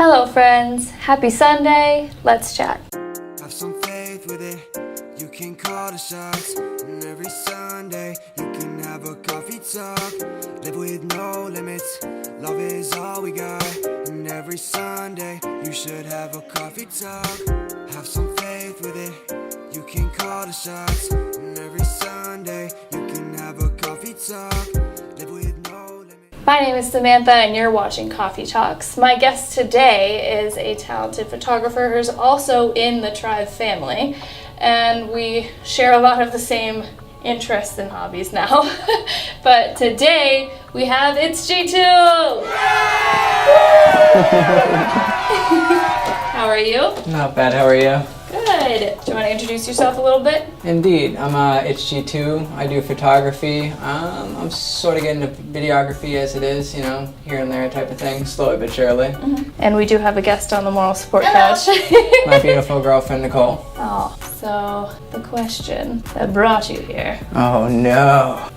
Hello friends, happy Sunday, let's chat. Have some faith with it, you can call the shots. And every Sunday, you can have a coffee talk. Live with no limits, love is all we got. And every Sunday, you should have a coffee talk. Have some faith with it, you can call the shots. And every Sunday, you can have a coffee talk. Live with no limits. My name is Samantha and you're watching Coffee Talks. My guest today is a talented photographer who's also in the Tribe family, and we share a lot of the same interests and hobbies now. But today we have itsg2! How are you? Not bad, how are you? Good. Do you want to introduce yourself a little bit? Indeed, I'm itsg2. I do photography. I'm sort of getting into videography as it is, you know, here and there type of thing, slowly but surely. Mm-hmm. And we do have a guest on the moral support couch. My beautiful girlfriend, Nicole. Oh, so the question that brought you here. Oh no.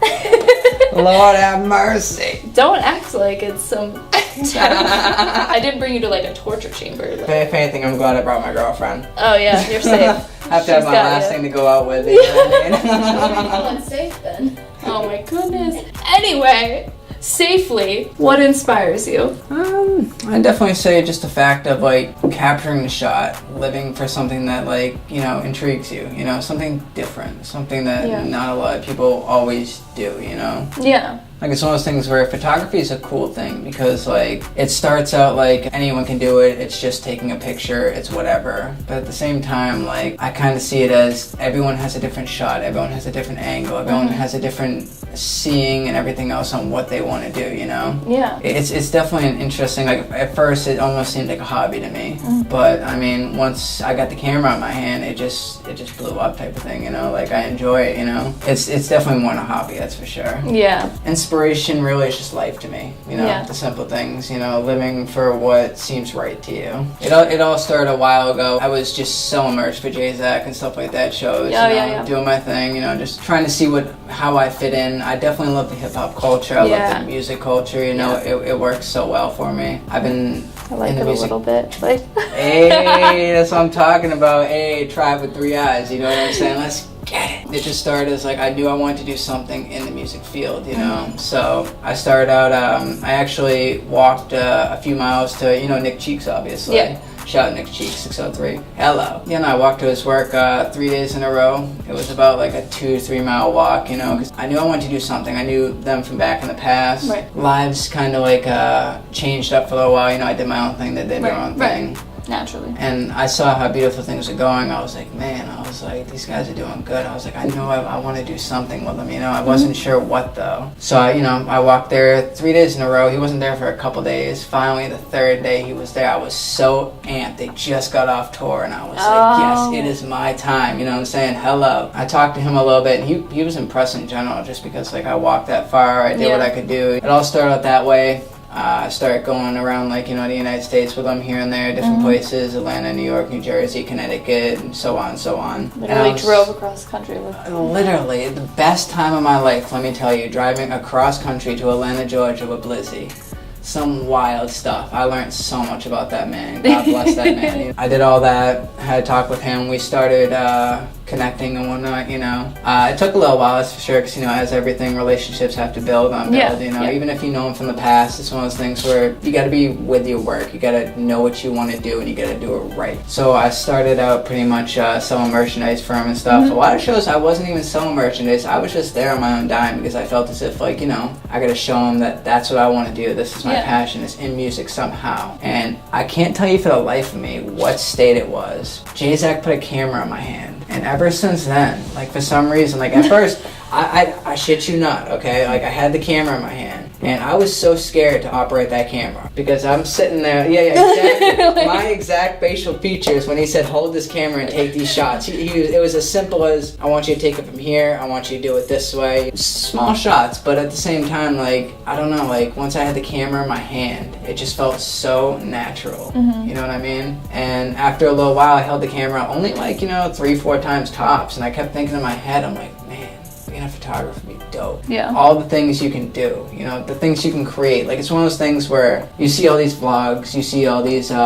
Lord have mercy. Don't act like it's some... I didn't bring you to like a torture chamber. If anything, I'm glad I brought my girlfriend. Oh yeah, you're safe. I have to have my last thing to go out with. You know what I mean? Safe then. Oh my goodness. Anyway, safely, what inspires you? I definitely say just the fact of like capturing the shot, living for something that like, you know, intrigues you, you know, something different, something that not a lot of people always do, you know? Yeah. Like it's one of those things where photography is a cool thing because like it starts out like anyone can do it, it's just taking a picture, it's whatever. But at the same time, like I kind of see it as everyone has a different shot, everyone has a different angle, everyone has a different seeing and everything else on what they want to do, you know? Yeah. It's definitely an interesting, like at first it almost seemed like a hobby to me. But I mean, once I got the camera in my hand, it just blew up type of thing, you know? Like I enjoy it, you know? It's definitely more than a hobby, that's for sure. Yeah. Inspiration really is just life to me, you know, the simple things, you know, living for what seems right to you. It all started a while ago. I was just so immersed for J-Zack and stuff like that shows, doing my thing, you know, just trying to see how I fit in. I definitely love the hip-hop culture, I love the music culture, you know, it works so well for me. I like it a little bit. Like hey, that's what I'm talking about. Hey, Tribe with 3 eyes, you know what I'm saying? Let's get it. It just started as like I knew I wanted to do something in the music field, you know. So I started out. I actually walked a few miles to, you know, Nick Cheeks, obviously. Yeah. Shout out Nick Cheeks 603. Hello. Yeah, and I walked to his work 3 days in a row. It was about like a 2 to 3 mile walk, you know, because I knew I wanted to do something. I knew them from back in the past. Right. Lives kind of like changed up for a little while. You know, I did my own thing. They did their own thing. Naturally. And I saw how beautiful things were going. I was like, man, these guys are doing good. I was like, I know I want to do something with them, you know. I wasn't sure what though. So I walked there 3 days in a row. He wasn't there for a couple days. Finally, the third day he was there. I was so amped. They just got off tour and I was like, yes, it is my time. You know what I'm saying? Hello. I talked to him a little bit and he was impressed in general just because like I walked that far. I did what I could do. It all started out that way. I started going around like, you know, the United States with them here and there, different places, Atlanta, New York, New Jersey, Connecticut, and so on and so on. Literally drove across the country with literally, the best time of my life, let me tell you, driving across country to Atlanta, Georgia with Blizzy. Some wild stuff. I learned so much about that man. God bless that man. I did all that, had a talk with him. We started connecting and whatnot, you know. It took a little while, that's for sure, because, you know, as everything, relationships have to build on build, you know. Even if you know them from the past, it's one of those things where you got to be with your work. You got to know what you want to do, and you got to do it right. So I started out pretty much selling merchandise for him and stuff. A lot of shows, I wasn't even selling merchandise. I was just there on my own dime because I felt as if, like, you know, I got to show him that that's what I want to do. This is my passion is in music somehow. And I can't tell you for the life of me what state it was. J-Zack put a camera in my hand. And ever since then, like for some reason, like at first, I shit you not, okay? Like I had the camera in my hand. And I was so scared to operate that camera because I'm sitting there, exactly. My exact facial features when he said, hold this camera and take these shots. It was as simple as, I want you to take it from here, I want you to do it this way. Small shots, but at the same time, like, I don't know, like, once I had the camera in my hand, it just felt so natural, you know what I mean? And after a little while, I held the camera only like, you know, 3-4 times tops, and I kept thinking in my head, I'm like, man, you man, photography would be dope. Yeah. All the things you can do, you know, the things you can create. Like, it's one of those things where you see all these vlogs, you see all these, you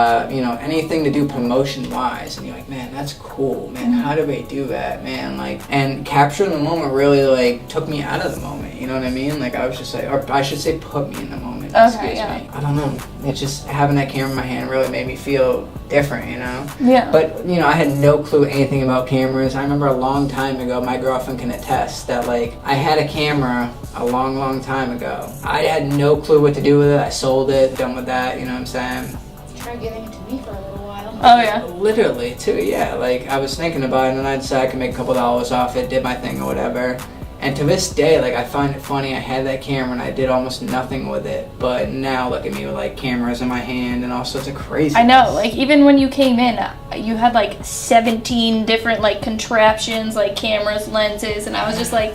know, anything to do promotion-wise, and you're like, man, that's cool, man, how do they do that, man? Like, and capturing the moment really, like, took me out of the moment, you know what I mean? Like, I was just like, or I should say put me in the moment, excuse me. I don't know. It's just having that camera in my hand really made me feel different, you know? Yeah. But, you know, I had no clue anything about cameras. I remember a long time ago, my girlfriend can attest that, like, I had a camera a long time ago. I had no clue what to do with it. I sold it, done with that, you know what I'm saying? Try getting it to me for a little while. Oh, yeah. Literally, too, yeah. Like, I was thinking about it, and I decided I could make a couple dollars off it, did my thing or whatever. And to this day, like, I find it funny, I had that camera and I did almost nothing with it. But now, look at me with, like, cameras in my hand and all sorts of crazy. I know, like, even when you came in, you had, like, 17 different, like, contraptions, like, cameras, lenses, and I was just like,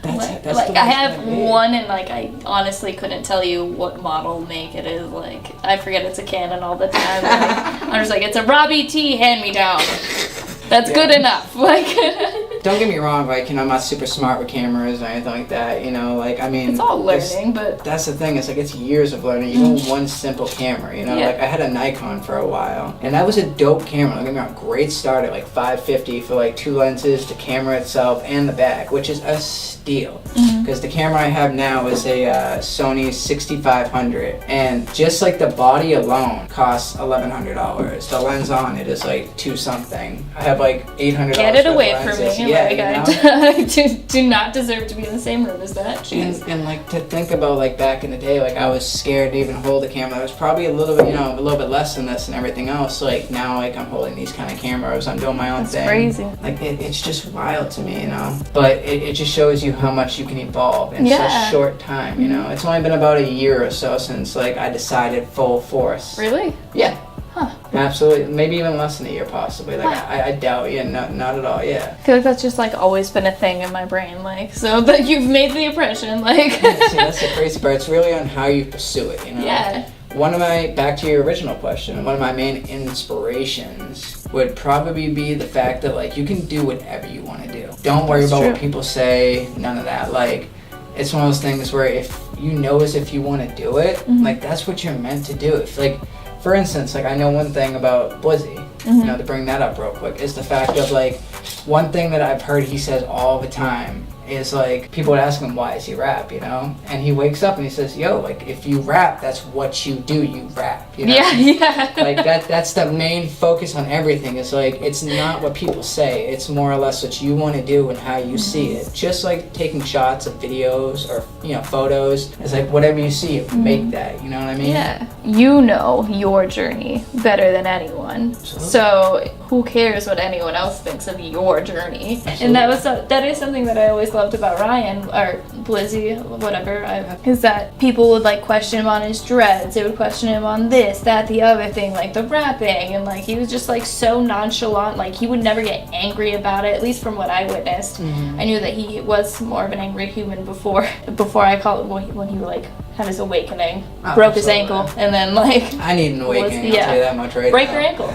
That's like the I way have it's gonna be. one, and, like, I honestly couldn't tell you what model make it is. Like, I forget it's a Canon all the time. Like, I'm just like, it's a Robbie T hand-me-down. That's good enough. Like, Don't get me wrong, like, you know, I'm not super smart with cameras or anything like that, you know, like, I mean... it's all learning, but... That's the thing, it's like, it's years of learning, even one simple camera, you know, Yeah. like, I had a Nikon for a while, and that was a dope camera, don't get me wrong, great start at, like, $550 for, like, 2 lenses, the camera itself, and the back, which is a steal, because the camera I have now is a Sony 6500, and just, like, the body alone costs $1,100, the lens on it is, like, 2 something, I have, like, $800 Get it worth of away from lenses. me. Yeah, Like, you know? I do not deserve to be in the same room as that. Jeez. And like to think about like back in the day, like I was scared to even hold a camera. I was probably a little bit, you know, a little bit less than this and everything else. Like now, like I'm holding these kind of cameras. I'm doing my own That's thing. crazy. Like it's just wild to me, you know. But it just shows you how much you can evolve in such Yeah. short time, you know. It's only been about a year or so since like I decided full force. Really? Yeah. Huh. Absolutely. Maybe even less than a year, possibly. Like I doubt. Yeah, not at all. Yeah. I feel like that's just like always been a thing in my brain. Like, so that you've made the impression. Like, See, that's the crazy part. It's really on how you pursue it, you know. yeah. Back to your original question, one of my main inspirations would probably be the fact that, like, you can do whatever you want to do. Don't worry That's about true. what people say, none of that. Like, it's one of those things where if you know as if you want to do it, like, that's what you're meant to do. If, like, for instance, like, I know one thing about Blizzy, you know, to bring that up real quick, is the fact of, like, one thing that I've heard he says all the time is like people would ask him why does he rap, you know, and he wakes up and he says, yo, like if you rap, that's what you do, you rap, you know? Yeah. Like that's the main focus on everything. It's like it's not what people say, it's more or less what you want to do and how you see it. Just like taking shots of videos or, you know, photos, it's like whatever you see, make that, you know what I mean? Yeah. You know your journey better than anyone. Absolutely. So who cares what anyone else thinks of your journey? And that is something that I always loved about Ryan, or Blizzy, whatever, is that people would like question him on his dreads. They would question him on this, that, the other thing, like the rapping, and like he was just like so nonchalant. Like he would never get angry about it, at least from what I witnessed. I knew that he was more of an angry human before I called when he like had his awakening, Oh, broke his absolutely. ankle, and then like I need an awakening, I'll yeah. tell you that much right break now. your ankle.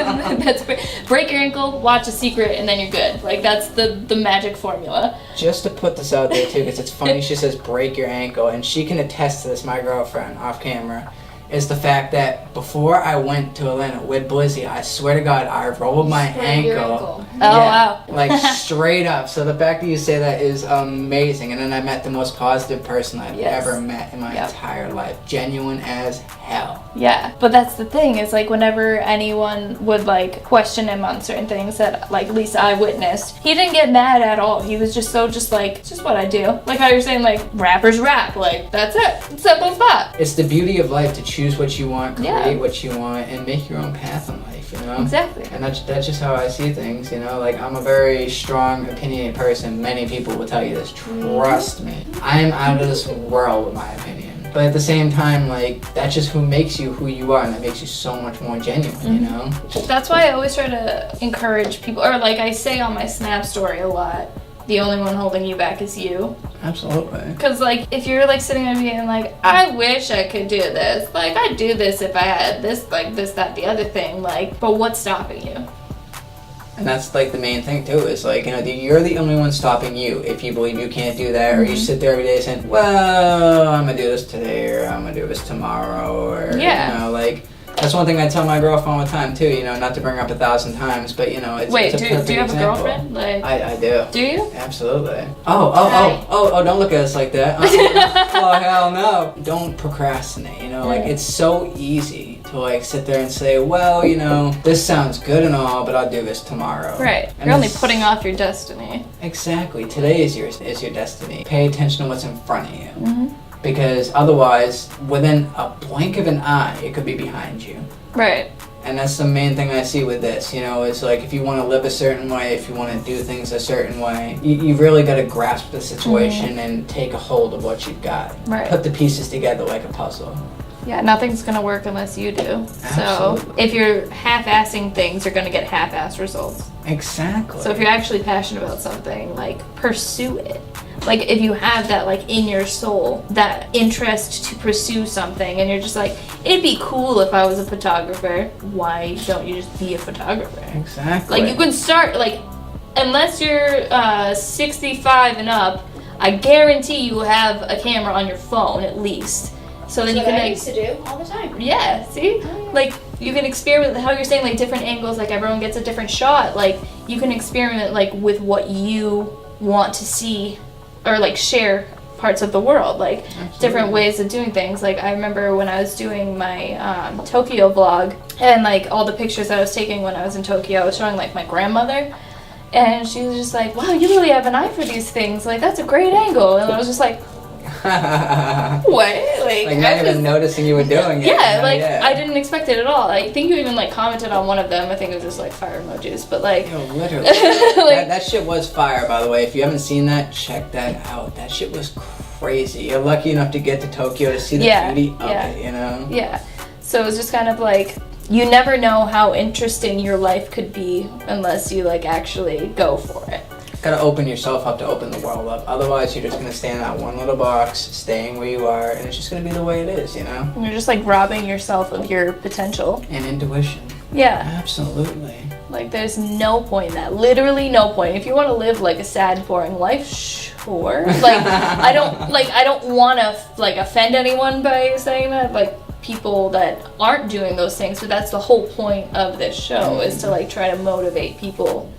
Like, break your ankle, watch The Secret, and then you're good. Like that's the magic formula. Just to put this out there too, because it's funny she says break your ankle, and she can attest to this, my girlfriend, off camera, is the fact that before I went to Atlanta with Blizzy, I swear to God, I rolled my ankle. Oh, wow. Like straight up. So the fact that you say that is amazing. And then I met the most positive person I've Yes. ever met in my Yep. entire life. Genuine as hell. Yeah, but that's the thing, is like whenever anyone would like question him on certain things that like at least I witnessed, he didn't get mad at all. He was just like, it's just what I do. Like how you're saying, like rappers rap, like that's it. Simple as that. It's the beauty of life to choose what you want, create Yeah. what you want, and make your own path in life, you know? Exactly. And that's just how I see things, you know? Like, I'm a very strong, opinionated person. Many people will tell you this. Trust me. I am out of this world with my opinion. But at the same time, like, that's just who makes you who you are, and that makes you so much more genuine, you know? That's why I always try to encourage people, or like I say on my Snap story a lot, the only one holding you back is you. Absolutely. Because, like, if you're, like, sitting there being like, I wish I could do this. Like, I'd do this if I had this, like, this, that, the other thing. Like, but what's stopping you? And that's like the main thing too, is like, you know, you're the only one stopping you if you believe you can't do that, or you sit there every day saying, well, I'm gonna do this today, or I'm gonna do this tomorrow, or, you know, like, that's one thing I tell my girlfriend all the time too, you know, not to bring up 1,000 times, but you know, it's Wait, it's a perfect do you have example. a girlfriend? Like, I do. Do you? Absolutely. Oh, don't look at us like that. Oh, hell no. Don't procrastinate, you know, like, it's so easy to like sit there and say, well, you know, this sounds good and all, but I'll do this tomorrow. Right. And You're only putting off your destiny. Exactly. Today is your destiny. Pay attention to what's in front of you. Because otherwise, within a blink of an eye, it could be behind you. Right. And that's the main thing I see with this, you know, is like, if you want to live a certain way, if you want to do things a certain way, you've really got to grasp the situation and take a hold of what you've got. Right. Put the pieces together like a puzzle. Yeah, nothing's gonna work unless you do. So if you're half-assing things, you're gonna get half-ass results. Exactly. So if you're actually passionate about something, like, pursue it. Like, if you have that, like, in your soul, that interest to pursue something, and you're just like, it'd be cool if I was a photographer, why don't you just be a photographer? Exactly. Like, you can start, like, unless you're 65 and up, I guarantee you have a camera on your phone, at least. So then you can, I like, used to do all the time. yeah, see? Like, you can experiment with how you're saying, like, different angles, like, everyone gets a different shot. Like, you can experiment, like, with what you want to see, or, like, share parts of the world, like, different ways of doing things. Like, I remember when I was doing my Tokyo vlog, and, like, all the pictures that I was taking when I was in Tokyo, I was showing, like, my grandmother, and she was just like, wow, you really have an eye for these things. Like, that's a great angle. And I was just like, what? Like not even noticing you were doing it. Yeah, you know? like, I didn't expect it at all. I think you even, like, commented on one of them. I think it was just, like, fire emojis, but, like... Yo, literally. Like, that shit was fire, by the way. If you haven't seen that, check that out. That shit was crazy. You're lucky enough to get to Tokyo to see the beauty of it, you know? Yeah. So it was just kind of like, you never know how interesting your life could be unless you, like, actually go for it. Gotta open yourself up to open the world up. Otherwise, you're just gonna stay in that one little box, staying where you are, and it's just gonna be the way it is, you know? And you're just, like, robbing yourself of your potential. And intuition. Yeah. Absolutely. Like, there's no point in that. Literally no point. If you want to live, like, a sad, boring life, sure. Like, I don't want to, like, offend anyone by saying that. Like, people that aren't doing those things, but that's the whole point of this show, is to, like, try to motivate people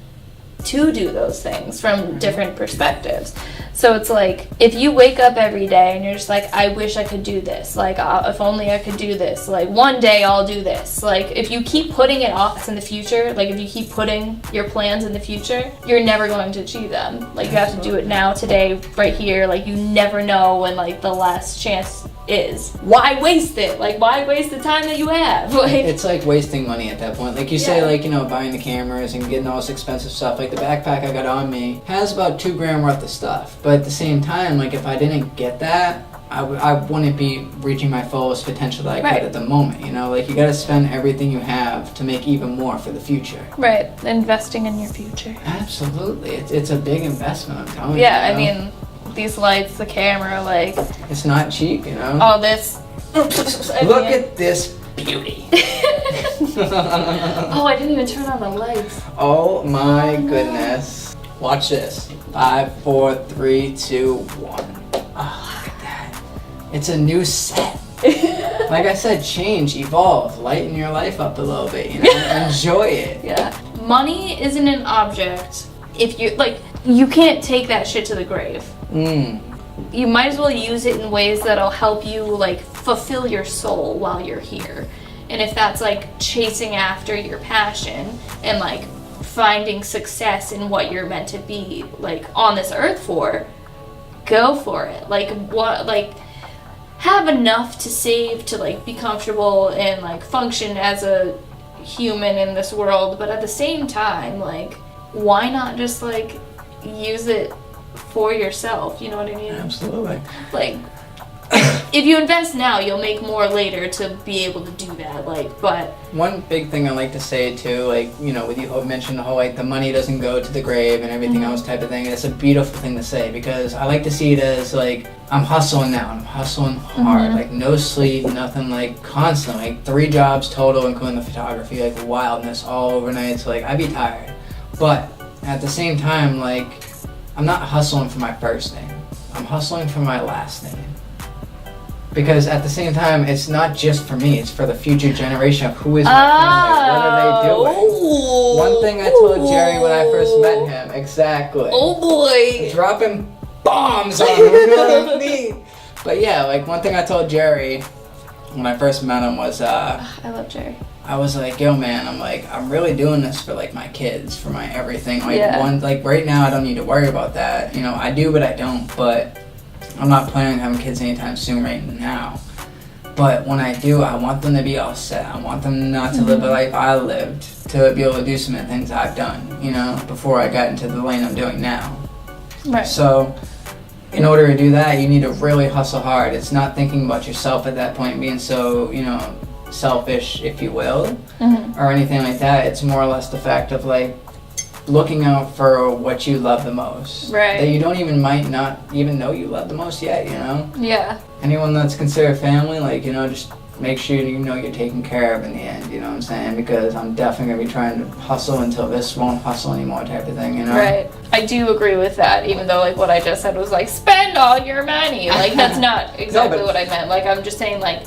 to do those things from different perspectives. So it's like, if you wake up every day and you're just like, I wish I could do this, like, if only I could do this, like, one day I'll do this. Like, if you keep putting it off in the future, like, if you keep putting your plans in the future, you're never going to achieve them. Like, you have to do it now, today, right here. Like, you never know when, like, the last chance is. Why waste it? Like, why waste the time that you have? Like, it's like wasting money at that point. Like you say, like, you know, buying the cameras and getting all this expensive stuff. Like the backpack I got on me has about $2,000 worth of stuff. But at the same time, like, if I didn't get that, I wouldn't be reaching my fullest potential that I could at the moment, you know? Like, you gotta spend everything you have to make even more for the future. right, investing in your future. Absolutely. It's a big investment, I'm telling you. Yeah, you I know? mean, these lights, the camera, like, It's not cheap, you know? all this. Look at this beauty. Oh, I didn't even turn on the lights. Oh my goodness. Watch this. 5, 4, 3, 2, 1. Oh, look at that. It's a new set. Like I said, change, evolve, lighten your life up a little bit, you know? Enjoy it. Yeah. Money isn't an object. If you, like, you can't take that shit to the grave. You might as well use it in ways that'll help you, like, fulfill your soul while you're here. And if that's, like, chasing after your passion and, like, finding success in what you're meant to be, like, on this earth for, go for it. Like, what, like, have enough to save to, like, be comfortable and, like, function as a human in this world, but at the same time, like, why not just, like, use it for yourself, you know what I mean? Absolutely. Like, if you invest now, you'll make more later to be able to do that, like, but... One big thing I like to say too, like, you know, with you mentioned the whole, like, the money doesn't go to the grave and everything else type of thing, it's a beautiful thing to say, because I like to see it as, like, I'm hustling now, I'm hustling hard, like, no sleep, nothing, like, constant, like, 3 jobs total, including the photography, like, wildness all overnight, so, like, I'd be tired. But at the same time, like, I'm not hustling for my first name. I'm hustling for my last name. Because at the same time, it's not just for me, it's for the future generation of who is my family, what are they doing? One thing I told Jerry when I first met him, exactly. Oh boy! Dropping bombs on him, you know what I mean? But yeah, like one thing I told Jerry when I first met him was, I love Jerry. I was like, yo man, I'm really doing this for like my kids, for my everything. Like like right now I don't need to worry about that. You know, I do but I don't, but I'm not planning on having kids anytime soon right now. But when I do, I want them to be all set. I want them not to live the life I lived, to be able to do some of the things I've done, you know, before I got into the lane I'm doing now. Right. So in order to do that, you need to really hustle hard. It's not thinking about yourself at that point, being so, you know, selfish, if you will, or anything like that. It's more or less the fact of like looking out for what you love the most. Right. That you don't even might not even know you love the most yet, you know? Yeah. Anyone that's considered family, like, you know, just make sure you know you're taken care of in the end, you know what I'm saying? Because I'm definitely going to be trying to hustle until this won't hustle anymore type of thing, you know? Right. I do agree with that, even though like what I just said was like, spend all your money. Like that's not exactly what I meant. Like I'm just saying like,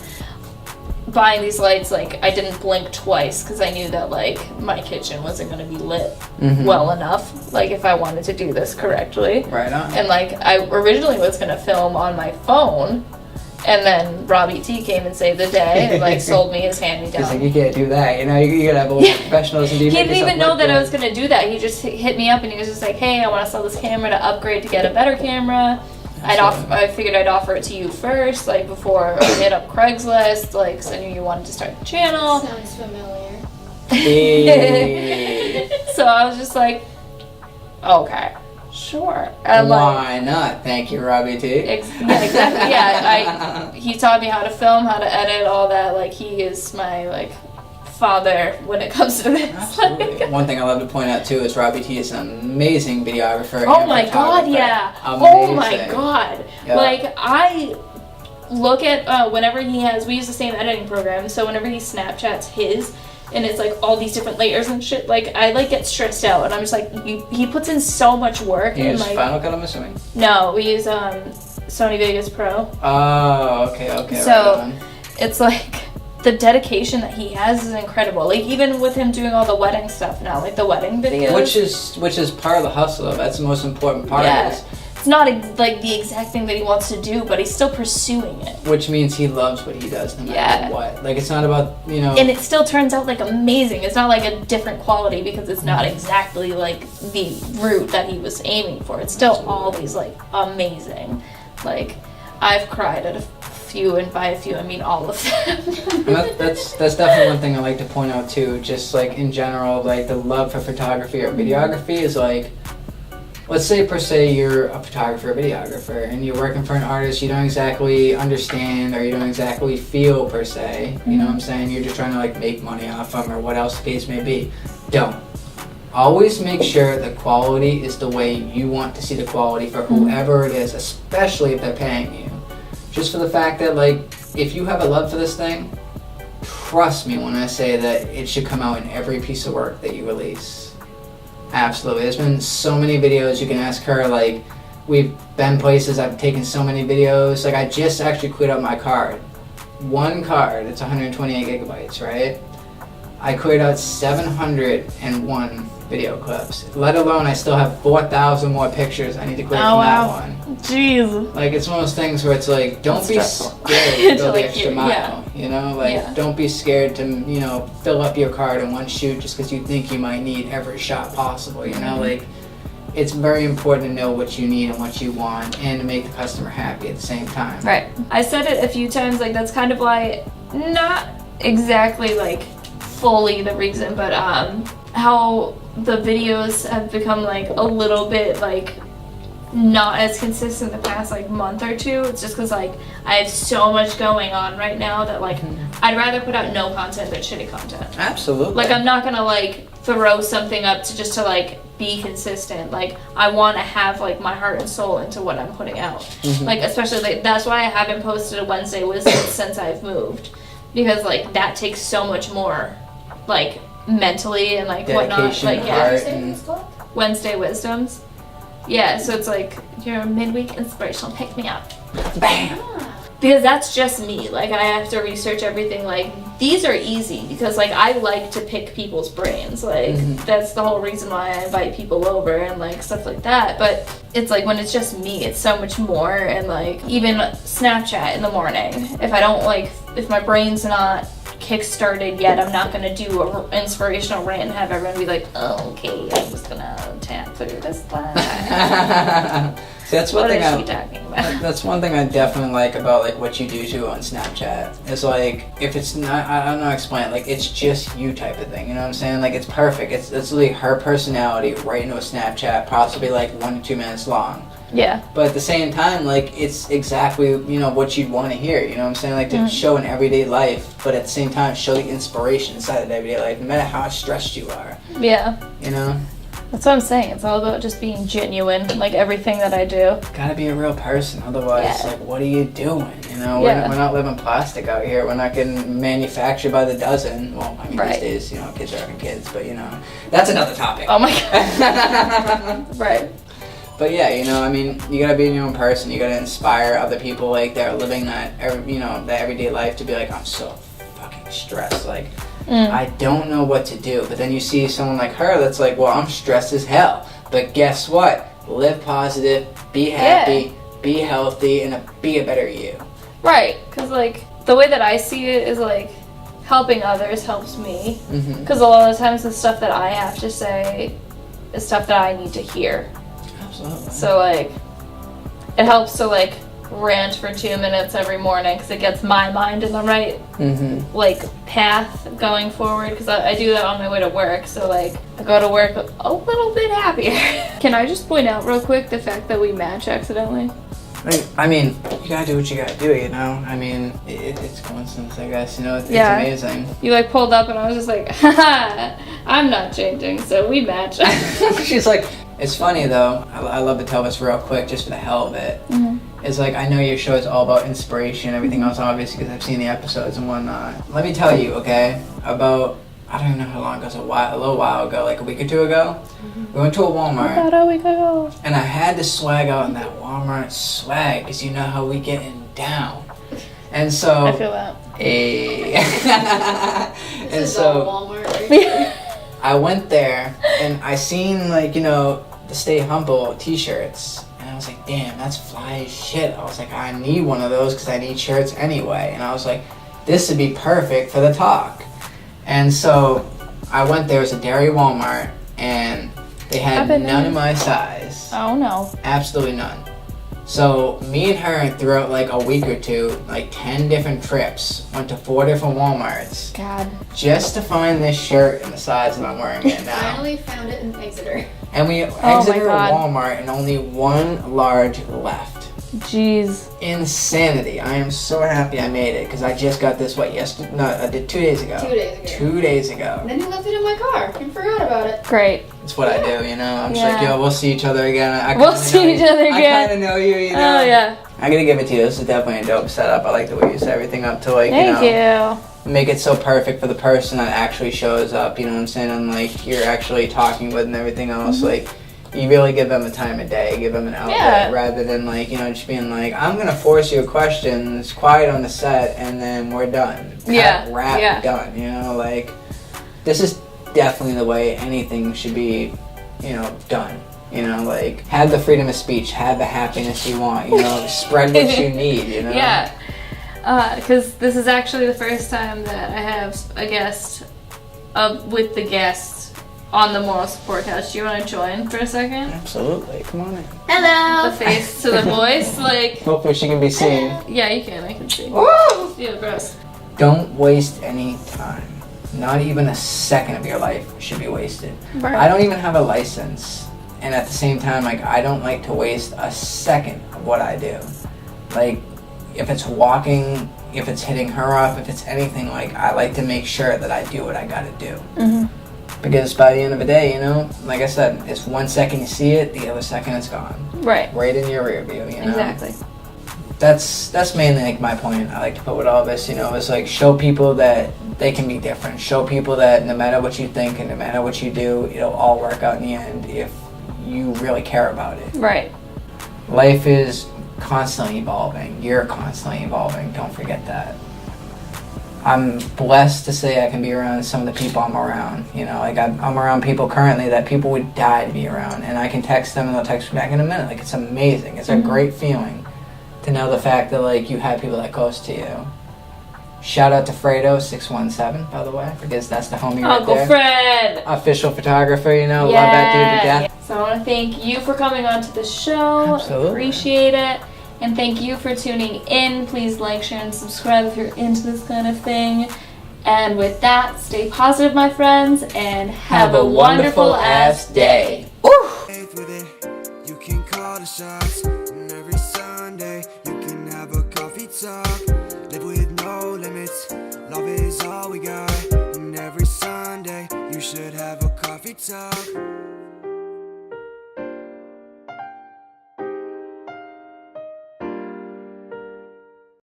buying these lights, like I didn't blink twice because I knew that like my kitchen wasn't going to be lit well enough, like if I wanted to do this correctly. Right on. And like I originally was going to film on my phone, and then Robbie T came and saved the day and like sold me his hand-me-down. He's like, you can't do that, you know, you gotta have all professionals and do. He didn't even know that I was going to do that. He just hit me up and he was just like, hey, I want to sell this camera to upgrade to get a better camera. I figured I'd offer it to you first, like before I hit up Craigslist, like, because I knew you wanted to start the channel. Sounds familiar. So I was just like, okay, sure. And why not? Thank you, Robbie T. Yeah, exactly. Yeah, he taught me how to film, how to edit, all that. Like he is my like father when it comes to this. Absolutely. One thing I love to point out too is Robbie T is an amazing videographer. Oh my god, yeah. Amazing. Oh my god. Yeah. Like I look at whenever he has, we use the same editing program, so whenever he Snapchats his and it's like all these different layers and shit, like I like get stressed out and I'm just like he puts in so much work. You use like, Final Cut, I'm assuming? No, we use Sony Vegas Pro. Oh, okay. So right it's like the dedication that he has is incredible. Like even with him doing all the wedding stuff now, like the wedding videos. Which is part of the hustle though. That's the most important part of this. It's not like the exact thing that he wants to do, but he's still pursuing it. Which means he loves what he does no matter what. Like it's not about, you know. And it still turns out like amazing. It's not like a different quality because it's not exactly like the route that he was aiming for. It's still always like amazing. Like I've cried at a few, and by a few I mean all of them. And that's definitely one thing I like to point out too. Just like in general, like the love for photography or videography is like, let's say per se you're a photographer or videographer and you're working for an artist you don't exactly understand or you don't exactly feel per se, you know what I'm saying? You're just trying to like make money off them or what else the case may be. Don't. Always make sure the quality is the way you want to see the quality for whoever it is, especially if they're paying you. Just for the fact that like, if you have a love for this thing, trust me when I say that it should come out in every piece of work that you release. Absolutely. There's been so many videos you can ask her, like, we've been places, I've taken so many videos, like I just actually cleared out my card. One card, it's 128 gigabytes, right? I cleared out 701 video clips, let alone I still have 4,000 more pictures I need to clear from that one. Jeez. Like it's one of those things where it's like, don't be scared to go the extra mile, you know? Like don't be scared to, you know, fill up your card in one shoot just because you think you might need every shot possible, you know? Like it's very important to know what you need and what you want and to make the customer happy at the same time. Right. I said it a few times, like that's kind of why, not exactly like fully the reason, but how the videos have become like a little bit like not as consistent the past like month or two. It's just because like I have so much going on right now that like I'd rather put out no content than shitty content. Absolutely. Like I'm not gonna like throw something up to just to like be consistent. Like I want to have like my heart and soul into what I'm putting out. Like especially like, that's why I haven't posted a Wednesday Wisdom since I've moved, because like that takes so much more like mentally and like whatnot. Dedication, Like heart, yeah, and Wednesday Wisdoms. Yeah, so it's like your midweek inspirational pick me up. bam. Because that's just me. Like I have to research everything. Like these are easy because like I like to pick people's brains. Like that's the whole reason why I invite people over and like stuff like that. But it's like when it's just me, it's so much more. And like even Snapchat in the morning, if I don't like, if my brain's not kick-started yet, I'm not gonna do an inspirational rant and have everyone be like, oh, okay, I'm just gonna tap through this line. See, that's one What thing is she talking about? That's one thing I definitely like about like what you do too on Snapchat. It's like if it's not, I don't know how to explain it. Like it's just you type of thing. You know what I'm saying? Like it's perfect. It's literally her personality right into a Snapchat, possibly like 1 to 2 minutes long. Yeah. But at the same time, like it's exactly what you'd want to hear. You know what I'm saying? Like to show an everyday life, but at the same time show the inspiration inside of everyday life, no matter how stressed you are. Yeah. You know. That's what I'm saying. It's all about just being genuine, like everything that I do. Gotta be a real person, otherwise, like, what are you doing? You know, we're not living plastic out here. We're not getting manufactured by the dozen. Well, I mean, these days, kids are having kids, but that's another topic. Oh my god. Right. But yeah, I mean, you gotta be your own person. You gotta inspire other people, like, that are living that, that everyday life to be like, I'm so fucking stressed, like. I don't know what to do. But then you see someone like her that's like, well, I'm stressed as hell. But guess what? Live positive, be happy, be healthy, and be a better you. Right. Because, like, the way that I see it is, like, helping others helps me. Because a lot of the times the stuff that I have to say is stuff that I need to hear. Absolutely. So, like, it helps to, like, rant for 2 minutes every morning because it gets my mind in the right like path going forward, because I do that on my way to work. So like I go to work a little bit happier. Can I just point out real quick the fact that we match accidentally? I mean, you gotta do what you gotta do, I mean, it's coincidence, I guess, it's amazing. You like pulled up and I was just like, haha, I'm not changing, so we match. She's like, it's funny though, I love to tell this real quick just for the hell of it. It's like, I know your show is all about inspiration and everything else, obviously, because I've seen the episodes and whatnot. Let me tell you, okay, about, I don't even know how long ago, a little while ago, like a week or two ago, we went to a Walmart. About a week ago. And I had to swag out in that Walmart swag, because you know how we getting down. And so... I feel that. And so... Walmart right here. I went there, and I seen, like, the Stay Humble t-shirts. And I was like, damn, that's fly as shit. I was like, I need one of those because I need shirts anyway. And I was like, this would be perfect for the talk. And so I went there. It was a dairy Walmart, and they had none of my size. Oh, no. Absolutely none. So me and her, throughout like a week or two, like 10 different trips, went to 4 different Walmarts. God. Just to find this shirt in the size that I'm wearing it now. Finally found it in Exeter. And we exited Walmart and only one large left. Jeez. Insanity. I am so happy I made it because I just got this, yesterday? No, I did 2 days ago. 2 days ago. 2 days ago. And then you left it in my car and forgot about it. Great. That's what I do, I'm just like, yo, we'll see each other again. We'll see each other again. I kind of know you, Oh, yeah. I gotta give it to you. This is definitely a dope setup. I like the way you set everything up to, like, Thank you. make it so perfect for the person that actually shows up, you know what I'm saying? And, like, you're actually talking with and everything else. Like, you really give them the time of day, give them an outlet, rather than, like, just being like, I'm going to force you a question, it's quiet on the set, and then we're done. Wrap, done, like, this is definitely the way anything should be, done. Like, have the freedom of speech, have the happiness you want, spread what you need, Yeah. Because this is actually the first time that I have a guest with the guests on the Moral Support Couch. Do you want to join for a second? Absolutely. Come on in. Hello. The face to the voice, like... Hopefully she can be seen. Yeah, you can. I can see. Woo! Yeah, gross. Don't waste any time. Not even a second of your life should be wasted. Right. I don't even have a license. And at the same time, like, I don't like to waste a second of what I do. Like, if it's walking, if it's hitting her up, if it's anything, like, I like to make sure that I do what I gotta do. Because by the end of the day, like I said, it's 1 second you see it, the other second it's gone. Right. Right in your rear view, Exactly. That's mainly, like, my point I like to put with all this, is, like, show people that they can be different. Show people that no matter what you think and no matter what you do, it'll all work out in the end if you really care about it. Right. Life is constantly evolving. You're constantly evolving. Don't forget that. I'm blessed to say I can be around some of the people I'm around. You know, like I'm around people currently that people would die to be around, and I can text them and they'll text me back in a minute. Like, it's amazing. It's a great feeling to know the fact that, like, you have people that close to you. Shout out to Fredo617, by the way, because that's the homie right Uncle there. Fred! Official photographer, you know, love that dude to death. So I want to thank you for coming onto the show. Absolutely. Appreciate it. And thank you for tuning in. Please like, share, and subscribe if you're into this kind of thing. And with that, stay positive, my friends, and have a wonderful ass day. With it, you can call the shots, and every Sunday you can have a coffee talk. Live with no limits, love is all we got. And every Sunday you should have a coffee talk.